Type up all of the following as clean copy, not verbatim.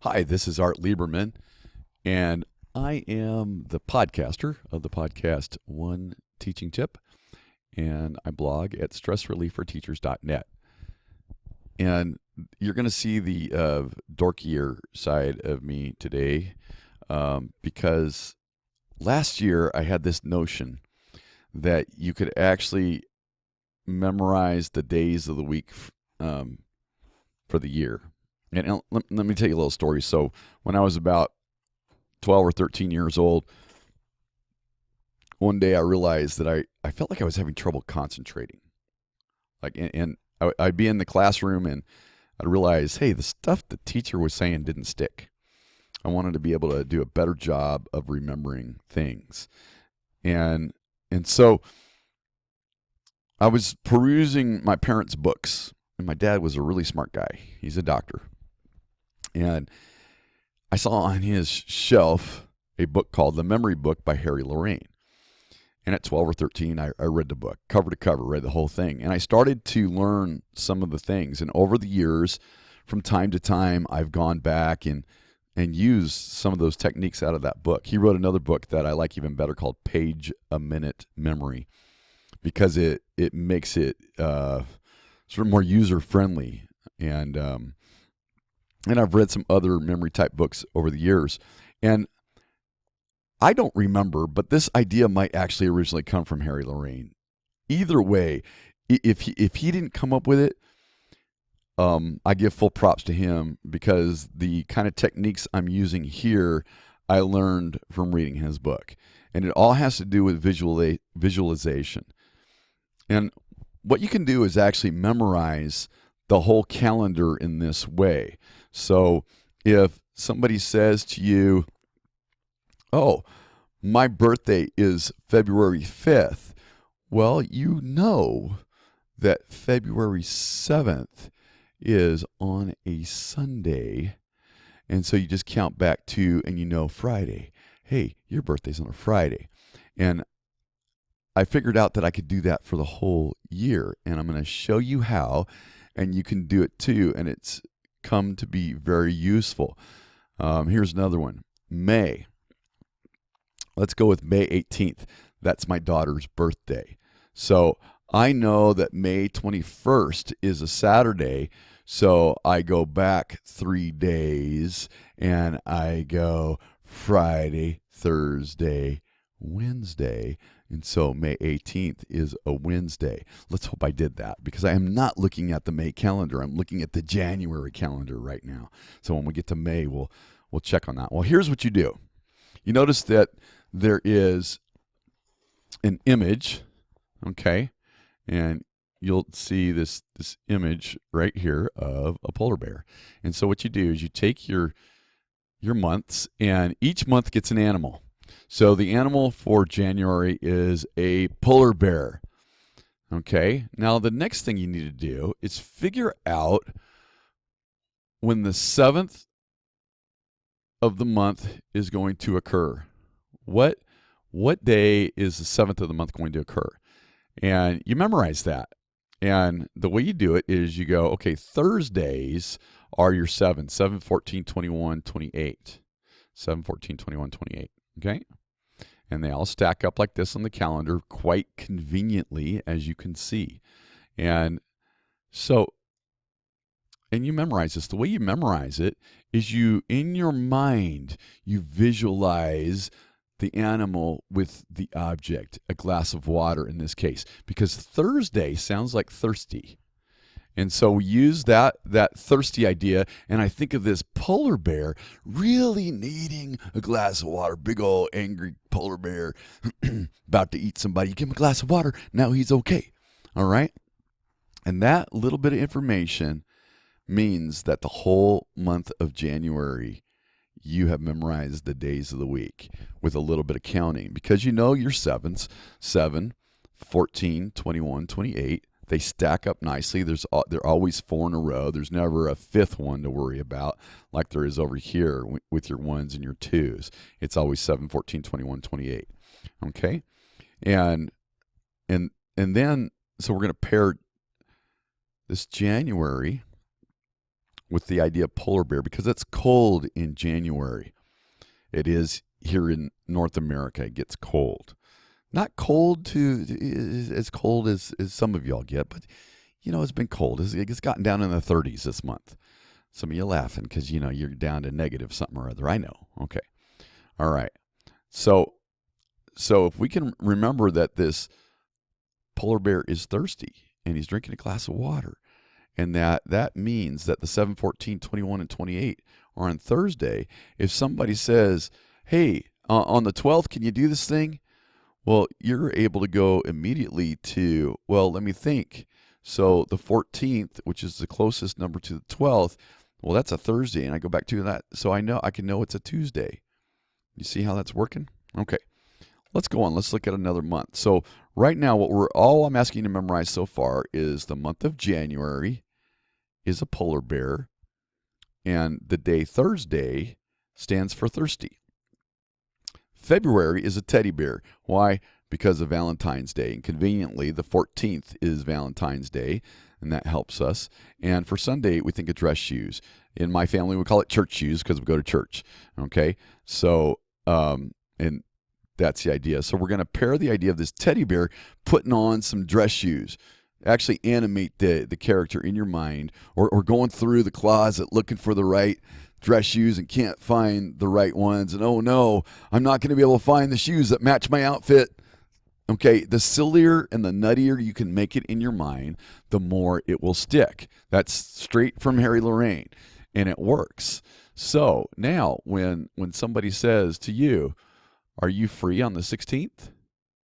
Hi, this is Art Lieberman, and I am the podcaster of the podcast One Teaching Tip, and I blog at stressrelieforteachers.net. And you're going to see the dorkier side of me today because last year I had this notion that you could actually memorize the days of the week for the year. And let me tell you a little story. So when I was about 12 or 13 years old, one day I realized that I felt like I was having trouble concentrating. I'd be in the classroom and I'd realize, hey, the stuff the teacher was saying didn't stick. I wanted to be able to do a better job of remembering things. And so I was perusing my parents' books, and my dad was a really smart guy. He's a doctor. And I saw on his shelf a book called The Memory Book by Harry Lorraine. And at 12 or 13, I read the book, cover to cover, read the whole thing. And I started to learn some of the things. And over the years, from time to time, I've gone back and used some of those techniques out of that book. He wrote another book that I like even better called Page a Minute Memory, because it makes it sort of more user-friendly. And I've read some other memory type books over the years. And I don't remember, but this idea might actually originally come from Harry Lorraine. Either way, if he didn't come up with it, I give full props to him, because the kind of techniques I'm using here, I learned from reading his book. And it all has to do with visualization. And what you can do is actually memorize the whole calendar in this way. So if somebody says to you, oh, my birthday is February 5th, well, you know that February 7th is on a Sunday. And so you just count back to, and you know Friday. Hey, your birthday's on a Friday. And I figured out that I could do that for the whole year. And I'm going to show you how, and you can do it too. And it's come to be very useful. Here's another one. May. Let's go with May 18th. That's my daughter's birthday. So I know that May 21st is a Saturday. So I go back 3 days and I go Friday, Thursday, Wednesday. And so May 18th is a Wednesday. Let's hope I did that, because I am not looking at the May calendar. I'm looking at the January calendar right now. So when we get to May, we'll check on that. Well, here's what you do. You notice that there is an image, okay? And you'll see this image right here of a polar bear. And so what you do is you take your months, and each month gets an animal. So the animal for January is a polar bear. Okay, now the next thing you need to do is figure out when the 7th of the month is going to occur. What day is the 7th of the month going to occur? And you memorize that. And the way you do it is you go, okay, Thursdays are your 7, 14, 21, 28. 7, 14, 21, 28. Okay? And they all stack up like this on the calendar quite conveniently, as you can see. And so, and you memorize this. The way you memorize it is you, in your mind, you visualize the animal with the object, a glass of water in this case, because Thursday sounds like thirsty. And so we use that thirsty idea, and I think of this polar bear really needing a glass of water. Big old angry polar bear about to eat somebody. You give him a glass of water, now he's okay. All right? And that little bit of information means that the whole month of January, you have memorized the days of the week with a little bit of counting, because you know your sevens, 7, 14, 21, 28. They stack up nicely. They're always 4 in a row. There's never a 5th one to worry about like there is over here with your 1s and your 2s. It's always 7, 14, 21, 28. Okay? And then, so we're going to pair this January with the idea of polar bear because it's cold in January. It is here in North America. It gets cold. Not cold as cold as some of y'all get, but it's been cold. It's gotten down in the 30s this month. Some of you laughing because you're down to negative something or other. I know. Okay. All right. So if we can remember that this polar bear is thirsty and he's drinking a glass of water, and that means that the 7, 14, 21, and 28 are on Thursday. If somebody says, hey, on the 12th, can you do this thing? Well, you're able to go immediately to, well, let me think. So the 14th, which is the closest number to the 12th, well, that's a Thursday, and I go back to that. So I can know it's a Tuesday. You see how that's working? Okay. Let's go on. Let's look at another month. So right now, all I'm asking you to memorize so far is the month of January is a polar bear, and the day Thursday stands for thirsty. February is a teddy bear. Why? Because of Valentine's Day. And conveniently, the 14th is Valentine's Day, and that helps us. And for Sunday, we think of dress shoes. In my family, we call it church shoes because we go to church. Okay? So, and that's the idea. So we're going to pair the idea of this teddy bear putting on some dress shoes. Actually animate the character in your mind, or going through the closet looking for the right dress shoes and can't find the right ones. And oh no, I'm not going to be able to find the shoes that match my outfit. Okay, the sillier and the nuttier you can make it in your mind, the more it will stick. That's straight from Harry Lorraine, and it works. So now when somebody says to you, are you free on the 16th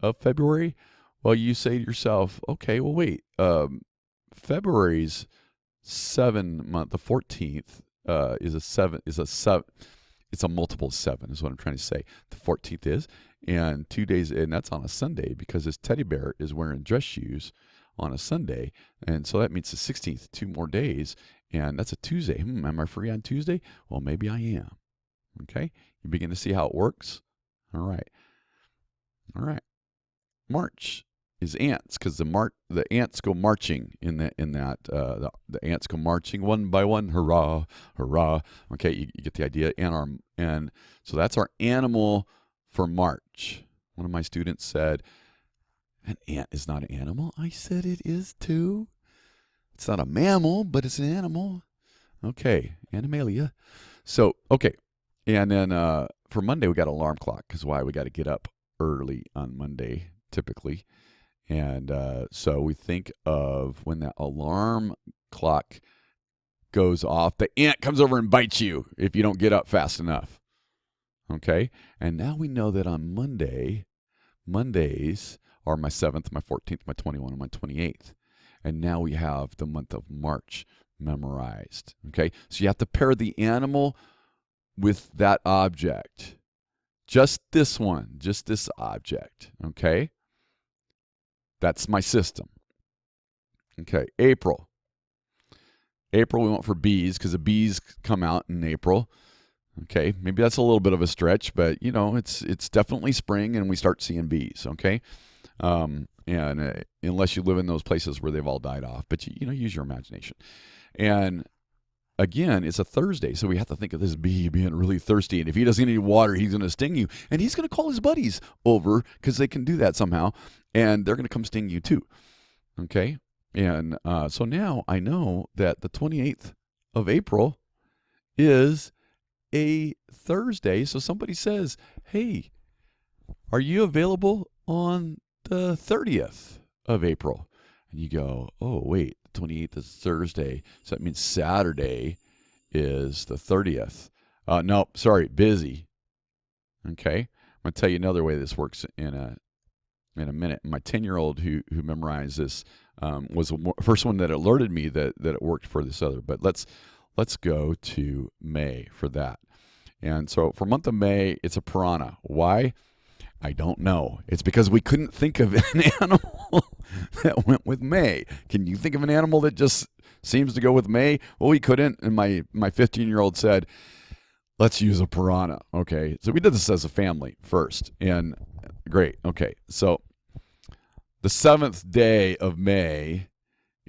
of February? Well, you say to yourself, okay, well, wait, February's 7 month, the 14th is a 7, it's a multiple of 7 is what I'm trying to say. The 14th is, and 2 days, and that's on a Sunday because this teddy bear is wearing dress shoes on a Sunday, and so that means the 16th, 2 more days, and that's a Tuesday. Am I free on Tuesday? Well, maybe I am. Okay, you begin to see how it works. All right. March is ants because the ants go marching the ants go marching one by one, hurrah, hurrah. Okay, you get the idea. And so that's our animal for March. One of my students said, an ant is not an animal. I said it is too. It's not a mammal, but it's an animal. Okay, Animalia. So okay, and then for Monday we got an alarm clock because why? We got to get up early on Monday typically. And so we think of when that alarm clock goes off, the ant comes over and bites you if you don't get up fast enough. Okay? And now we know that on Mondays are my 7th, my 14th, my 21, and my 28th. And now we have the month of March memorized. Okay? So you have to pair the animal with that object. Just this one, just this object. Okay? That's my system. Okay, April. April, we went for bees because the bees come out in April. Okay, maybe that's a little bit of a stretch, but it's definitely spring and we start seeing bees. Okay, and unless you live in those places where they've all died off, but use your imagination. And again, it's a Thursday, so we have to think of this bee being really thirsty, and if he doesn't get any water, he's going to sting you, and he's going to call his buddies over because they can do that somehow, and they're going to come sting you too. Okay, and so now I know that the 28th of April is a Thursday, so somebody says, hey, are you available on the 30th of April? And you go, oh, wait, the 28th is Thursday, so that means Saturday is the 30th. No, sorry, busy. Okay, I'm going to tell you another way this works in a minute. My 10-year-old who memorized this was the first one that alerted me that it worked for this other. But let's go to May for that. And so for month of May, it's a piranha. Why? I don't know. It's because we couldn't think of an animal that went with May. Can you think of an animal that just seems to go with May? Well, we couldn't. And my 15-year-old said, let's use a piranha. Okay. So we did this as a family first. And great. Okay. So the 7th day of May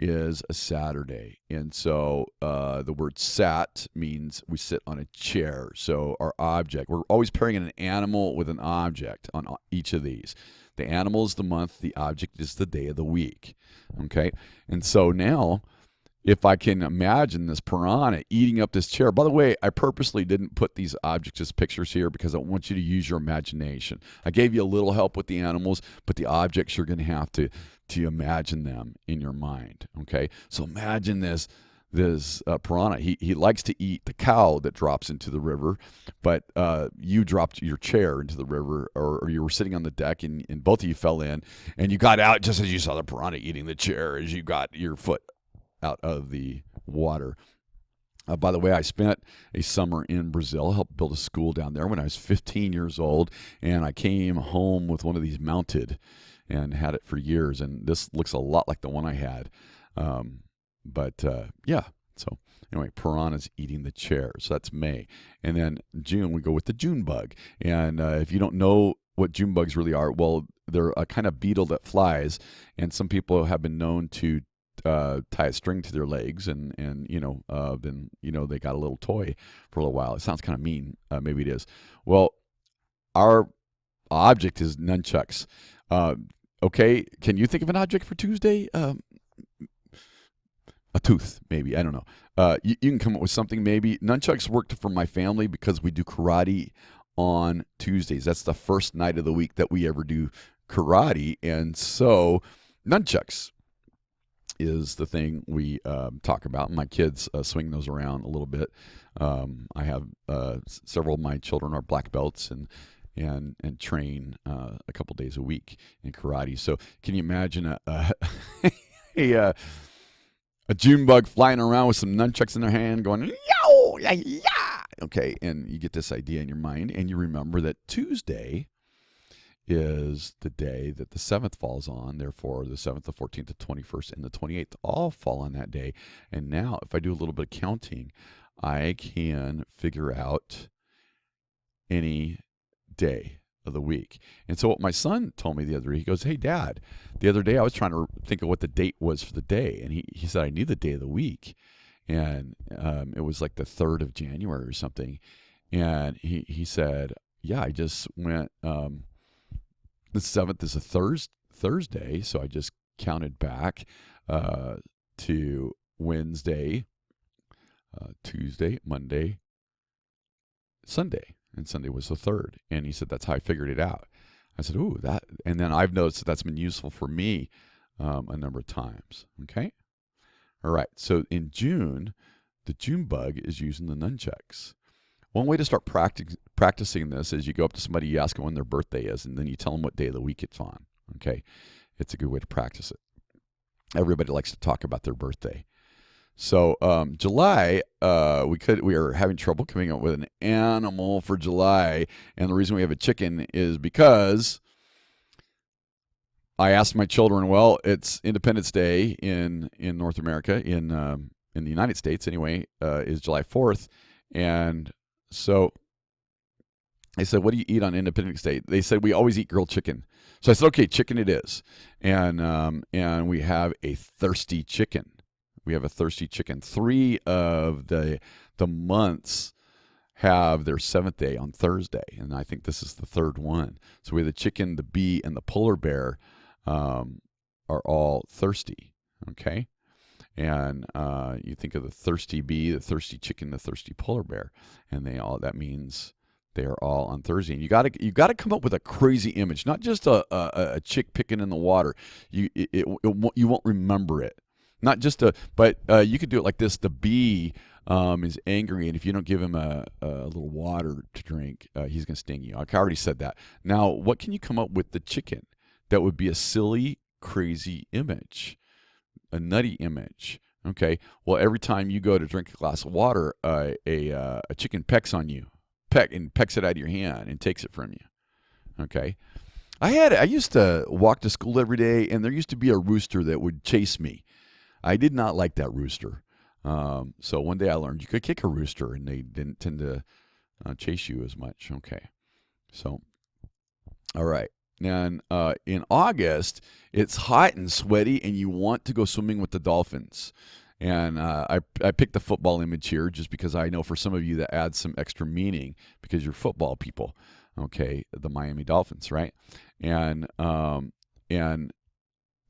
is a Saturday. And so the word sat means we sit on a chair. So our object, we're always pairing an animal with an object on each of these. The animal is the month, the object is the day of the week. Okay? And so now, if I can imagine this piranha eating up this chair. By the way, I purposely didn't put these objects as pictures here because I want you to use your imagination. I gave you a little help with the animals, but the objects you're going to have to imagine them in your mind. Okay, so imagine this piranha. He likes to eat the cow that drops into the river, but you dropped your chair into the river, or you were sitting on the deck, and both of you fell in, and you got out just as you saw the piranha eating the chair as you got your foot out of the water. By the way, I spent a summer in Brazil, helped build a school down there when I was 15 years old, and I came home with one of these mounted and had it for years, and this looks a lot like the one I had. Yeah, so anyway, piranhas eating the chair. So that's May. And then June, we go with the June bug. And if you don't know what June bugs really are, well, they're a kind of beetle that flies, and some people have been known to tie a string to their legs, and then they got a little toy for a little while. It sounds kind of mean, maybe it is. Well, our object is nunchucks. Okay, can you think of an object for Tuesday? A tooth, maybe. I don't know. You can come up with something, maybe. Nunchucks worked for my family because we do karate on Tuesdays. That's the first night of the week that we ever do karate, and so nunchucks is the thing we talk about. My kids swing those around a little bit. I have several of my children are black belts and train a couple days a week in karate. So can you imagine a June bug flying around with some nunchucks in their hand going, yow, yeah, yeah. Okay, and you get this idea in your mind, and you remember that Tuesday is the day that the 7th falls on. Therefore, the 7th, the 14th, the 21st, and the 28th all fall on that day. And now, if I do a little bit of counting, I can figure out any day of the week. And so what my son told me the other day, he goes, hey, Dad, the other day I was trying to think of what the date was for the day. And he said, I knew the day of the week. And it was like the 3rd of January or something. And he said, yeah, I just went... the 7th is a Thursday, so I just counted back to Wednesday, Tuesday, Monday, Sunday, and Sunday was the 3rd. And he said, that's how I figured it out. I said, ooh, that. And then I've noticed that's been useful for me a number of times. Okay? All right, so in June, the June bug is using the nunchucks. One way to start practicing this is you go up to somebody, you ask them when their birthday is, and then you tell them what day of the week it's on. Okay, it's a good way to practice it. Everybody likes to talk about their birthday. So July, we are having trouble coming up with an animal for July, and the reason we have a chicken is because I asked my children. Well, it's Independence Day in North America, in the United States anyway, is July 4th, and so I said, what do you eat on Independence Day? They said, we always eat grilled chicken. So I said, okay, chicken it is. And we have a thirsty chicken. We have a thirsty chicken. 3 of the months have their 7th day on Thursday. And I think this is the 3rd one. So we have the chicken, the bee, and the polar bear are all thirsty. Okay? And you think of the thirsty bee, the thirsty chicken, the thirsty polar bear, and that means they are all on Thursday. And you got to come up with a crazy image, not just a chick picking in the water. You won't remember it. Not just but you could do it like this. The bee is angry, and if you don't give him a little water to drink, he's going to sting you. I already said that. Now, what can you come up with the chicken that would be a silly, crazy image? A nutty image. Okay. Well, every time you go to drink a glass of water, a chicken pecks on you, pecks it out of your hand and takes it from you. Okay. I used to walk to school every day, and there used to be a rooster that would chase me. I did not like that rooster. So one day I learned you could kick a rooster, and they didn't tend to chase you as much. Okay. So, all right. And in August, it's hot and sweaty, and you want to go swimming with the dolphins. And I picked the football image here just because I know for some of you that adds some extra meaning because you're football people. Okay, the Miami Dolphins, right? And the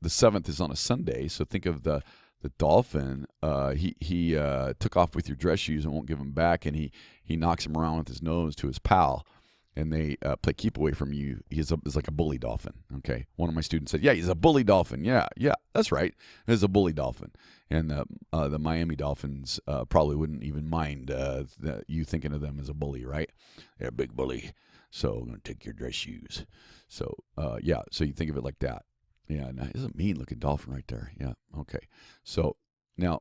7th is on a Sunday, so think of the dolphin. He took off with your dress shoes and won't give them back, and he knocks him around with his nose to his pal, and they play keep away from you. He's like a bully dolphin. Okay, one of my students said, "Yeah, he's a bully dolphin." Yeah, that's right. He's a bully dolphin, and the Miami Dolphins probably wouldn't even mind you thinking of them as a bully, right? They're a big bully, so I'm gonna take your dress shoes. So so you think of it like that. Yeah, it's a mean-looking dolphin right there. Yeah, okay. So now,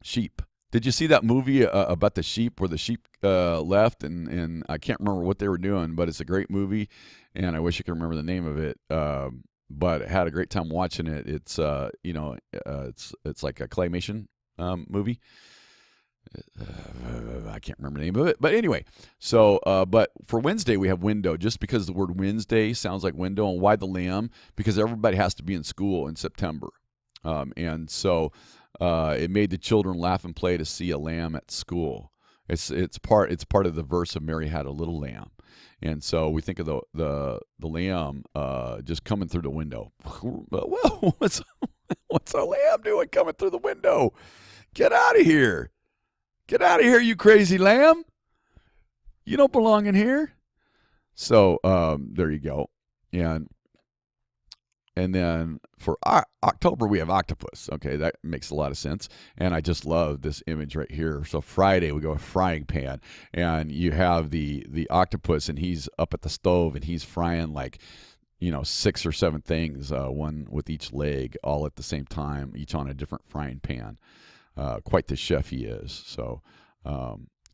sheep. Did you see that movie about the sheep where the sheep left and I can't remember what they were doing, but it's a great movie, and I wish I could remember the name of it. But I had a great time watching it. It's it's like a claymation movie. I can't remember the name of it, but anyway. So, but for Wednesday we have window, just because the word Wednesday sounds like window, and why the lamb? Because everybody has to be in school in September, and so it made the children laugh and play to see a lamb at school. It's part of the verse of Mary had a little lamb, and so we think of the lamb just coming through the window. Well, what's a lamb doing coming through the window? Get out of here! Get out of here, you crazy lamb! You don't belong in here. So there you go. And then for October, we have octopus. Okay, that makes a lot of sense. And I just love this image right here. So Friday, we go with frying pan. And you have the octopus, and he's up at the stove, and he's frying like, 6 or 7 things, one with each leg, all at the same time, each on a different frying pan. Quite the chef he is. So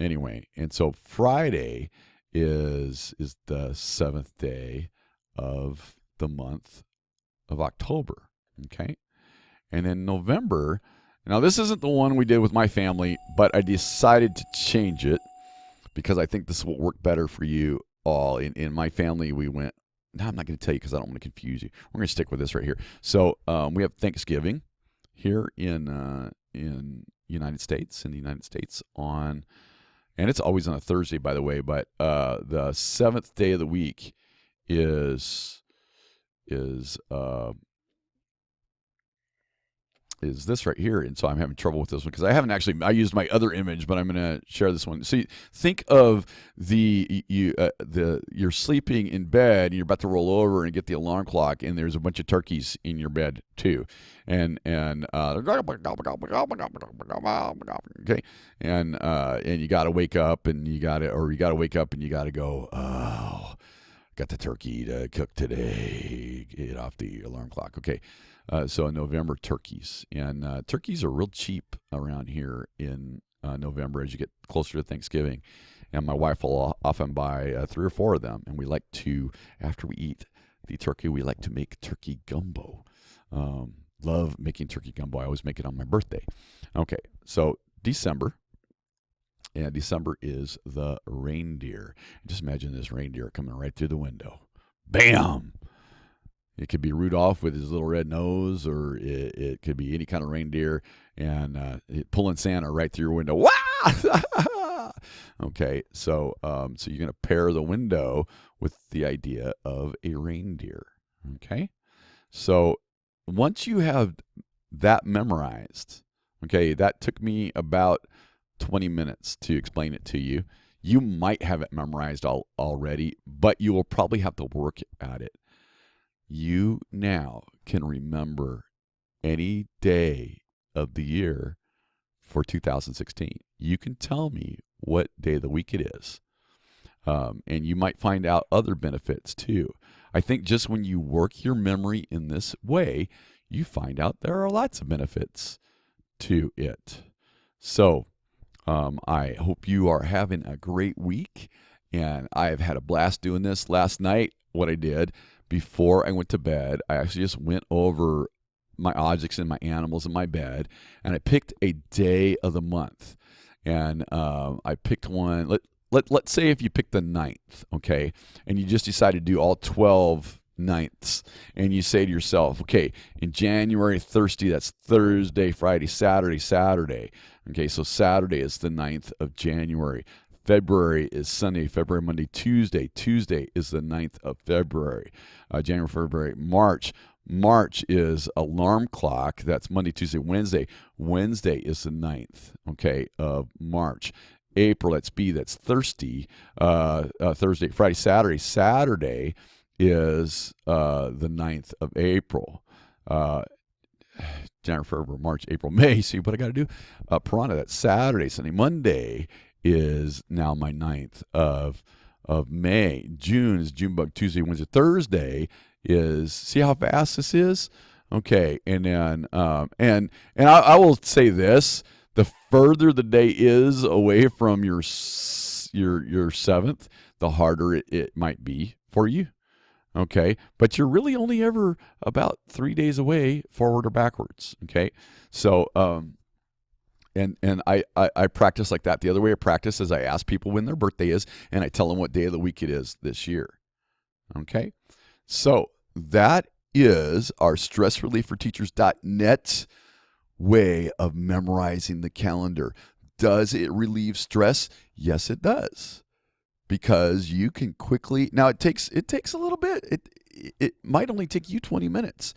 anyway, and so Friday is the 7th day of the month of October. Okay, and then November. Now this isn't the one we did with my family, but I decided to change it because I think this will work better for you all. In my family, we went. Now I'm not going to tell you because I don't want to confuse you. We're going to stick with this right here. So we have Thanksgiving here in United States, on, and it's always on a Thursday, by the way, but the 7th day of the week is this right here. And so I'm having trouble with this one because I used my other image, but I'm going to share this one. See, think of you're sleeping in bed and you're about to roll over and get the alarm clock, and there's a bunch of turkeys in your bed too. And okay. And you got to wake up and you got to go, oh, got the turkey to cook today. Get off the alarm clock. Okay. So in November, turkeys. And turkeys are real cheap around here in November as you get closer to Thanksgiving. And my wife will often buy 3 or 4 of them. And we like to, after we eat the turkey, we like to make turkey gumbo. Love making turkey gumbo. I always make it on my birthday. Okay, so December. And December is the reindeer. Just imagine this reindeer coming right through the window. Bam! It could be Rudolph with his little red nose, or it could be any kind of reindeer, and pulling Santa right through your window. Wah! Okay, so you're going to pair the window with the idea of a reindeer. Okay, so once you have that memorized, okay, that took me about 20 minutes to explain it to you. You might have it memorized already, but you will probably have to work at it. You now can remember any day of the year for 2016. You can tell me what day of the week it is. And you might find out other benefits too. I think just when you work your memory in this way, you find out there are lots of benefits to it. So I hope you are having a great week. And I've had a blast doing this. Last night, what I did before I went to bed, I actually just went over my objects and my animals in my bed, and I picked a day of the month. And I picked one. Let's say if you picked the 9th, okay, and you just decided to do all 12 ninths, and you say to yourself, okay, in January, Thursday, that's Thursday, Friday, Saturday. Okay, so Saturday is the 9th of January. February is Sunday, February, Monday, Tuesday. Tuesday is the 9th of February. January, February, March. March is alarm clock. That's Monday, Tuesday, Wednesday. Wednesday is the 9th, okay, of March. April, that's B, that's Thursday. Thursday, Friday, Saturday. Saturday is the 9th of April. January, February, March, April, May. See what I got to do? Piranha, that's Saturday. Sunday, Monday is now my 9th of May. June is Junebug, Tuesday, Wednesday, Thursday is, see how fast this is? Okay, and then and I will say this: the further the day is away from your 7th, the harder it might be for you. Okay, but you're really only ever about 3 days away, forward or backwards. Okay, so and I practice like that. The other way I practice is I ask people when their birthday is, and I tell them what day of the week it is this year. Okay, so that is our stressreliefforteachers.net way of memorizing the calendar. Does it relieve stress? Yes, it does. Because you can quickly, now it takes a little bit. It might only take you 20 minutes.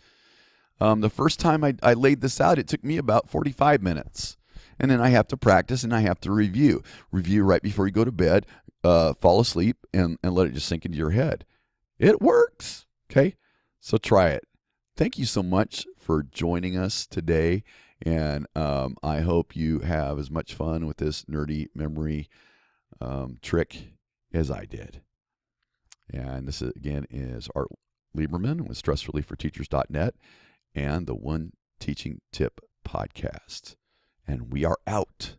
The first time I laid this out, it took me about 45 minutes. And then I have to practice and I have to review. Review right before you go to bed, fall asleep, and let it just sink into your head. It works, okay? So try it. Thank you so much for joining us today. And I hope you have as much fun with this nerdy memory trick as I did. And this, again, is Art Lieberman with StressReliefForTeachers.net and the One Teaching Tip podcast. And we are out.